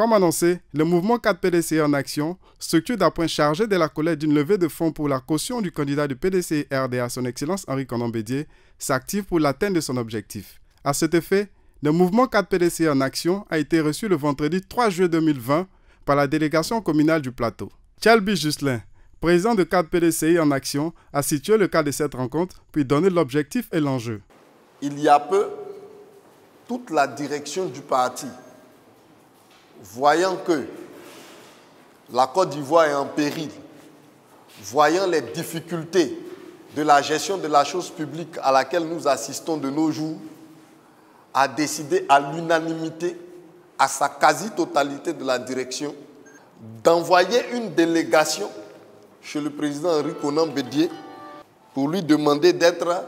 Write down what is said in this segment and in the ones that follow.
Comme annoncé, le mouvement 4 PDCI en action, structure d'appoint chargée de la collecte d'une levée de fonds pour la caution du candidat du PDCI RDA, son Excellence Henri Konan Bédié, s'active pour l'atteinte de son objectif. À cet effet, le mouvement 4 PDCI en action a été reçu le vendredi 3 juillet 2020 par la délégation communale du Plateau. Tchalbi Jusselin, président de 4 PDCI en action, a situé le cadre de cette rencontre puis donné l'objectif et l'enjeu. Il y a peu, toute la direction du parti, voyant que la Côte d'Ivoire est en péril, voyant les difficultés de la gestion de la chose publique à laquelle nous assistons de nos jours, a décidé à l'unanimité, à sa quasi-totalité de la direction, d'envoyer une délégation chez le président Henri Konan Bédié pour lui demander d'être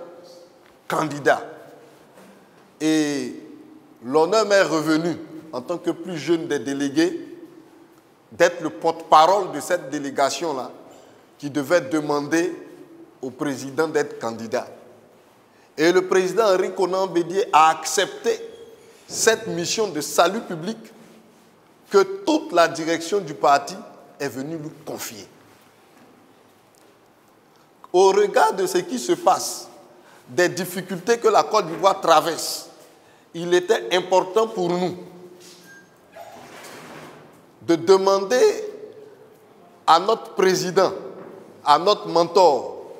candidat. Et l'honneur m'est revenu, en tant que plus jeune des délégués, d'être le porte-parole de cette délégation-là, qui devait demander au président d'être candidat. Et le président Henri Konan Bédié a accepté cette mission de salut public que toute la direction du parti est venue lui confier. Au regard de ce qui se passe, des difficultés que la Côte d'Ivoire traverse, il était important pour nous de demander à notre président, à notre mentor,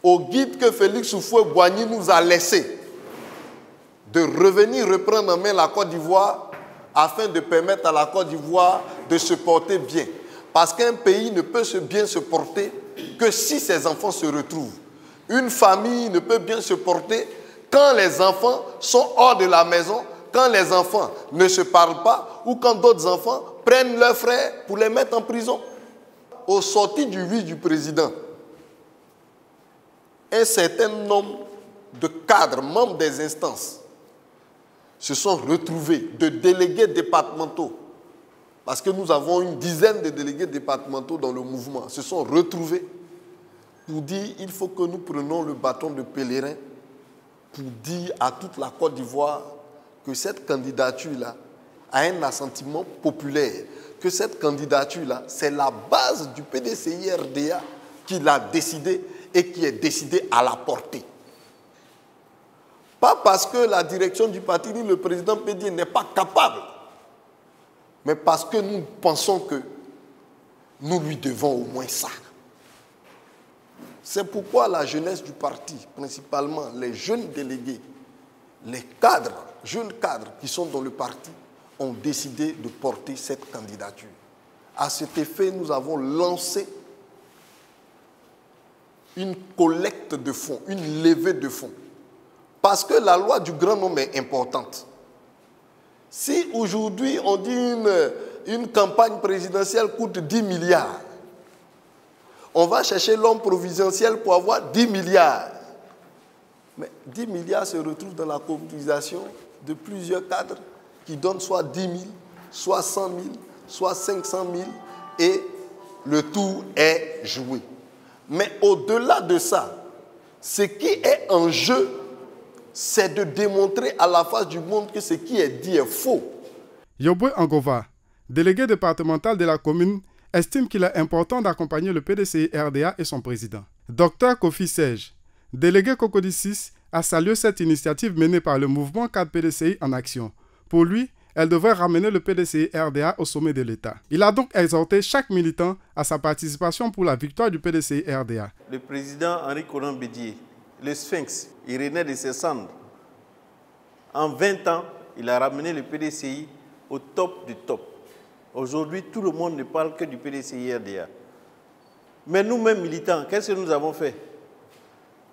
au guide que Félix Houphouët-Boigny nous a laissé, de revenir reprendre en main la Côte d'Ivoire afin de permettre à la Côte d'Ivoire de se porter bien. Parce qu'un pays ne peut bien se porter que si ses enfants se retrouvent. Une famille ne peut bien se porter quand les enfants sont hors de la maison, quand les enfants ne se parlent pas ou quand d'autres enfants prennent leurs frères pour les mettre en prison. Au sorti du oui du président, un certain nombre de cadres, membres des instances, se sont retrouvés, de délégués départementaux, parce que nous avons une dizaine de délégués départementaux dans le mouvement, se sont retrouvés pour dire qu'il faut que nous prenions le bâton de pèlerin pour dire à toute la Côte d'Ivoire que cette candidature-là a un assentiment populaire, que cette candidature-là, c'est la base du PDCI-RDA qui l'a décidé et qui est décidé à la porter. Pas parce que la direction du parti ni le président Bédié n'est pas capable, mais parce que nous pensons que nous lui devons au moins ça. C'est pourquoi la jeunesse du parti, principalement les jeunes délégués, les cadres, jeunes cadres qui sont dans le parti, ont décidé de porter cette candidature. À cet effet, nous avons lancé une collecte de fonds, une levée de fonds. Parce que la loi du grand nombre est importante. Si aujourd'hui on dit une campagne présidentielle coûte 10 milliards, on va chercher l'homme providentiel pour avoir 10 milliards. Mais 10 milliards se retrouvent dans la cotisation de plusieurs cadres qui donnent soit 10 000, soit 100 000, soit 500 000 et le tour est joué. Mais au-delà de ça, ce qui est en jeu, c'est de démontrer à la face du monde que ce qui est dit est faux. Yobwe Angova, délégué départemental de la commune, estime qu'il est important d'accompagner le PDCI RDA et son président. Dr Kofi Sej, délégué Cocody 6, a salué cette initiative menée par le mouvement 4 PDCI en action. Pour lui, elle devrait ramener le PDCI RDA au sommet de l'État. Il a donc exhorté chaque militant à sa participation pour la victoire du PDCI RDA. Le président Henri Konan Bédié, le Sphinx, il renaît de ses cendres. En 20 ans, il a ramené le PDCI au top du top. Aujourd'hui, tout le monde ne parle que du PDCI RDA. Mais nous-mêmes militants, qu'est-ce que nous avons fait?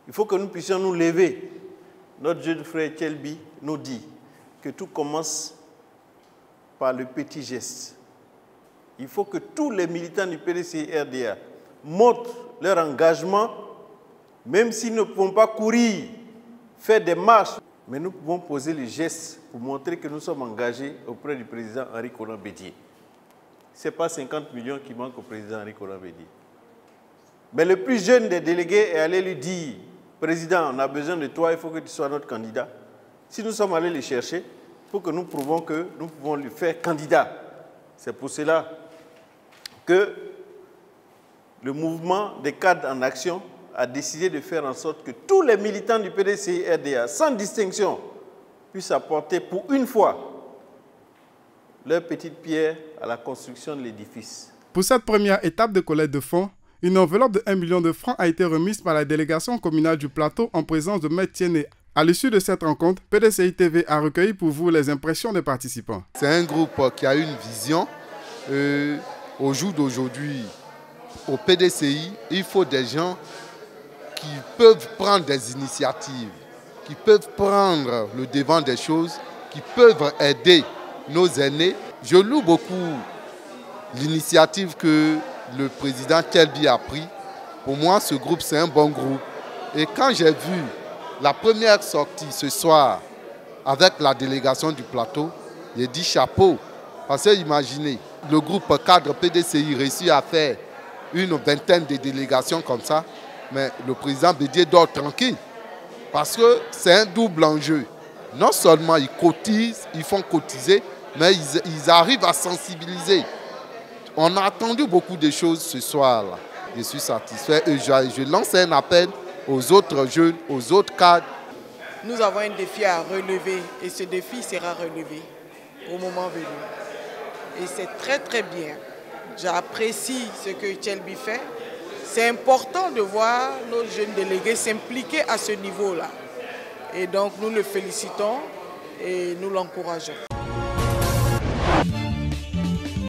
Il faut que nous puissions nous lever. Notre jeune frère Tchelbi nous dit que tout commence par le petit geste. Il faut que tous les militants du PDCI RDA montrent leur engagement, même s'ils ne pourront pas courir, faire des marches, mais nous pouvons poser les gestes pour montrer que nous sommes engagés auprès du président Henri Konan Bédié. Ce n'est pas 50 millions qui manquent au président Henri Konan Bédié. Mais le plus jeune des délégués est allé lui dire, président, on a besoin de toi, il faut que tu sois notre candidat. Si nous sommes allés les chercher, il faut que nous prouvons que nous pouvons le faire candidat. C'est pour cela que le mouvement des cadres en action a décidé de faire en sorte que tous les militants du PDCI-RDA, sans distinction, puissent apporter pour une fois leur petite pierre à la construction de l'édifice. Pour cette première étape de collecte de fonds, une enveloppe de 1 million de francs a été remise par la délégation communale du Plateau en présence de Maître Tienné. À l'issue de cette rencontre, PDCI TV a recueilli pour vous les impressions des participants. C'est un groupe qui a une vision. Au jour d'aujourd'hui, au PDCI, il faut des gens qui peuvent prendre des initiatives, qui peuvent prendre le devant des choses, qui peuvent aider nos aînés. Je loue beaucoup l'initiative que le président Kelby a pris. Pour moi, ce groupe, c'est un bon groupe. Et quand j'ai vu la première sortie ce soir avec la délégation du Plateau, j'ai dit chapeau. Parce que imaginez, le groupe cadre PDCI réussit à faire une vingtaine de délégations comme ça, mais le président Bédié dort tranquille. Parce que c'est un double enjeu. Non seulement ils cotisent, ils font cotiser, mais ils arrivent à sensibiliser. On a attendu beaucoup de choses ce soir-là. Je suis satisfait et je lance un appel aux autres jeunes, aux autres cadres. Nous avons un défi à relever et ce défi sera relevé au moment venu. Et c'est très très bien. J'apprécie ce que Kelby fait. C'est important de voir nos jeunes délégués s'impliquer à ce niveau-là. Et donc nous le félicitons et nous l'encourageons.